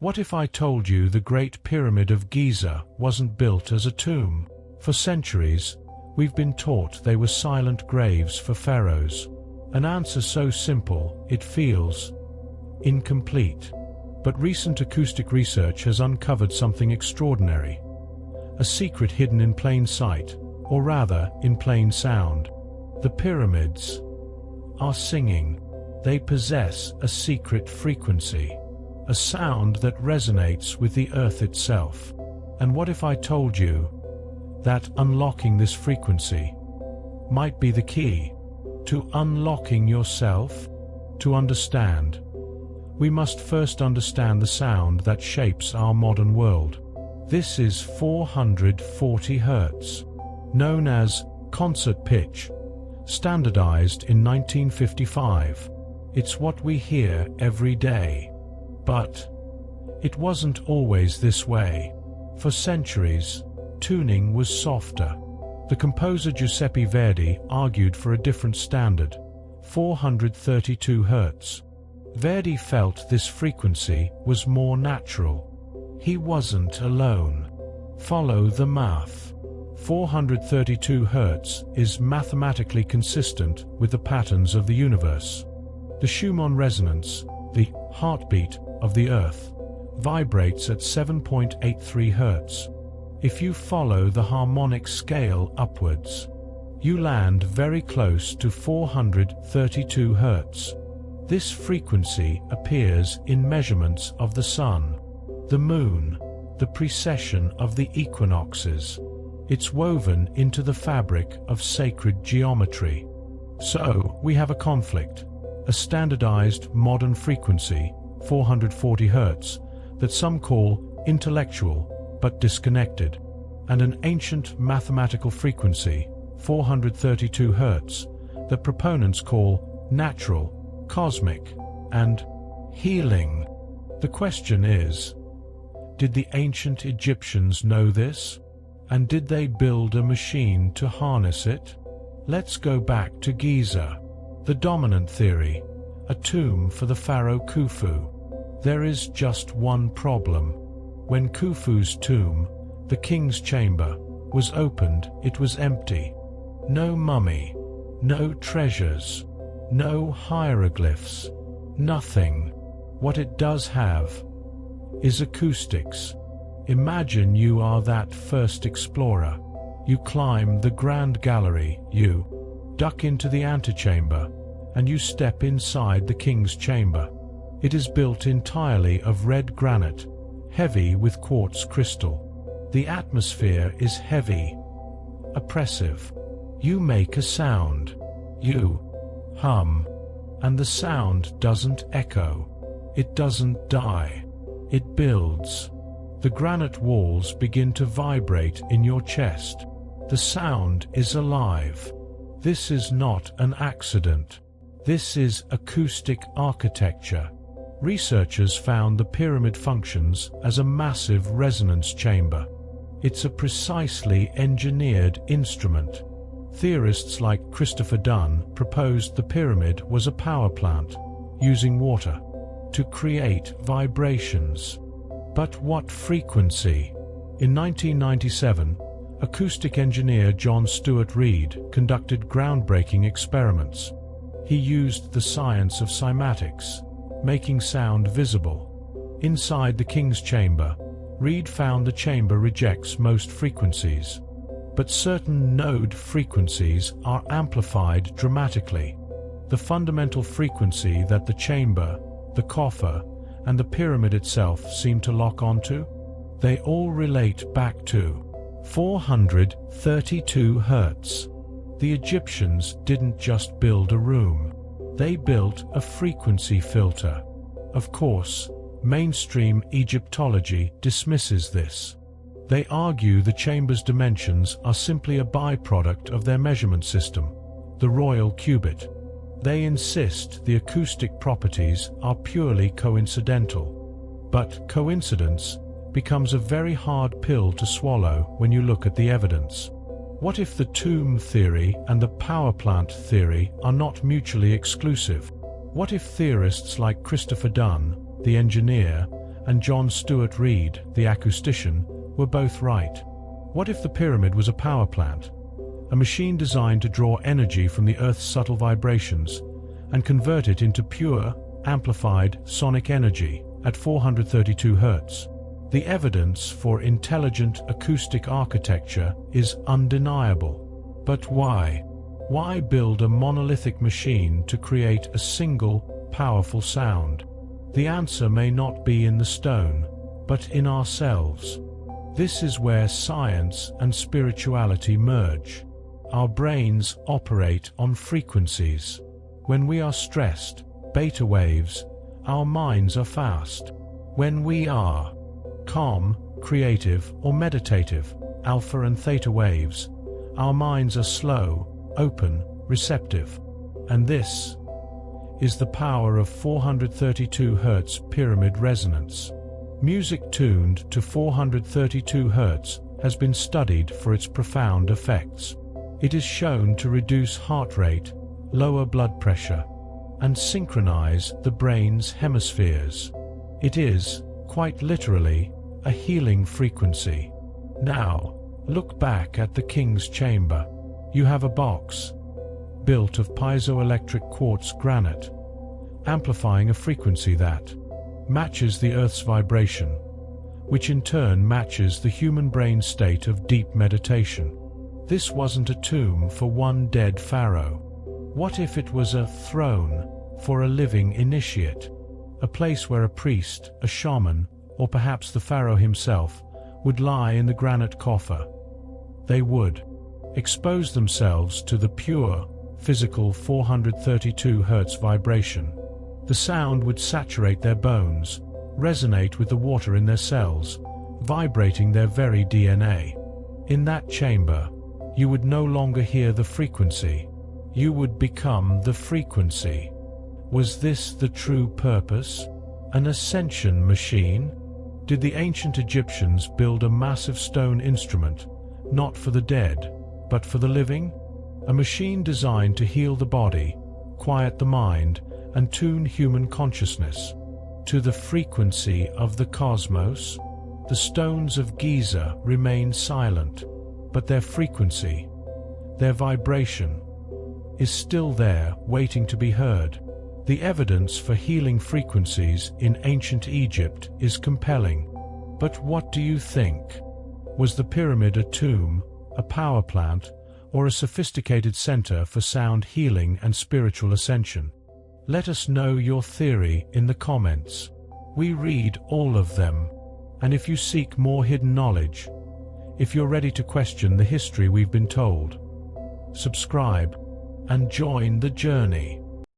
What if I told you the Great Pyramid of Giza wasn't built as a tomb? For centuries, we've been taught they were silent graves for pharaohs. An answer so simple, it feels incomplete. But recent acoustic research has uncovered something extraordinary. A secret hidden in plain sight, or rather, in plain sound. The pyramids are singing. They possess a secret frequency. A sound that resonates with the earth itself. And what if I told you that unlocking this frequency might be the key to unlocking yourself? To understand, we must first understand the sound that shapes our modern world. This is 440 Hz, known as concert pitch, standardized in 1955. It's what we hear every day. But it wasn't always this way. For centuries, tuning was softer. The composer Giuseppe Verdi argued for a different standard, 432 Hz. Verdi felt this frequency was more natural. He wasn't alone. Follow the math. 432 Hz is mathematically consistent with the patterns of the universe. The Schumann resonance, the heartbeat of the Earth, vibrates at 7.83 Hz. If you follow the harmonic scale upwards, you land very close to 432 Hz. This frequency appears in measurements of the sun, the moon, the precession of the equinoxes. It's woven into the fabric of sacred geometry. So, we have a conflict. A standardized modern frequency, 440 Hz, that some call intellectual but disconnected, and an ancient mathematical frequency, 432 Hz, that proponents call natural, cosmic, and healing. The question is, did the ancient Egyptians know this? And did they build a machine to harness it? Let's go back to Giza. The dominant theory, a tomb for the pharaoh Khufu. There is just one problem. When Khufu's tomb, the king's chamber, was opened, it was empty. No mummy, no treasures, no hieroglyphs, nothing. What it does have is acoustics. Imagine you are that first explorer. You climb the grand gallery, you duck into the antechamber, and you step inside the king's chamber. It is built entirely of red granite, heavy with quartz crystal. The atmosphere is heavy, oppressive. You make a sound. You hum, and the sound doesn't echo. It doesn't die. It builds. The granite walls begin to vibrate in your chest. The sound is alive. This is not an accident. This is acoustic architecture. Researchers found the pyramid functions as a massive resonance chamber. It's a precisely engineered instrument. Theorists like Christopher Dunn proposed the pyramid was a power plant, using water to create vibrations. But what frequency? In 1997, acoustic engineer John Stuart Reid conducted groundbreaking experiments. He used the science of cymatics, making sound visible. Inside the king's chamber, Reid found the chamber rejects most frequencies, but certain node frequencies are amplified dramatically. The fundamental frequency that the chamber, the coffer, and the pyramid itself seem to lock onto? They all relate back to 432 Hz. The Egyptians didn't just build a room. They built a frequency filter. Of course, mainstream Egyptology dismisses this. They argue the chamber's dimensions are simply a byproduct of their measurement system, the royal cubit. They insist the acoustic properties are purely coincidental. But coincidence becomes a very hard pill to swallow when you look at the evidence. What if the tomb theory and the power plant theory are not mutually exclusive? What if theorists like Christopher Dunn, the engineer, and John Stuart Reid, the acoustician, were both right. What if the pyramid was a power plant? A machine designed to draw energy from the Earth's subtle vibrations and convert it into pure, amplified sonic energy at 432 Hz. The evidence for intelligent acoustic architecture is undeniable. But why? Why build a monolithic machine to create a single, powerful sound? The answer may not be in the stone, but in ourselves. This is where science and spirituality merge. Our brains operate on frequencies. When we are stressed, beta waves, our minds are fast. When we are calm, creative, or meditative, alpha and theta waves, our minds are slow, open, receptive. And this is the power of 432 Hz pyramid resonance. Music tuned to 432 Hz has been studied for its profound effects. It is shown to reduce heart rate, lower blood pressure, and synchronize the brain's hemispheres. It is, quite literally, a healing frequency. Now, look back at the King's Chamber. You have a box, built of piezoelectric quartz granite, amplifying a frequency that matches the Earth's vibration, which in turn matches the human brain state of deep meditation. This wasn't a tomb for one dead pharaoh. What if it was a throne for a living initiate? A place where a priest, a shaman, or perhaps the pharaoh himself would lie in the granite coffer. They would expose themselves to the pure, physical 432 Hz vibration. The sound would saturate their bones, resonate with the water in their cells, vibrating their very DNA. In that chamber, you would no longer hear the frequency. You would become the frequency. Was this the true purpose? An ascension machine? Did the ancient Egyptians build a massive stone instrument, not for the dead, but for the living? A machine designed to heal the body, quiet the mind, and tune human consciousness to the frequency of the cosmos? The stones of Giza remain silent, but their frequency, their vibration, is still there, waiting to be heard. The evidence for healing frequencies in ancient Egypt is compelling. But what do you think? Was the pyramid a tomb, a power plant, or a sophisticated center for sound healing and spiritual ascension? Let us know your theory in the comments. We read all of them. And if you seek more hidden knowledge, if you're ready to question the history we've been told, subscribe and join the journey.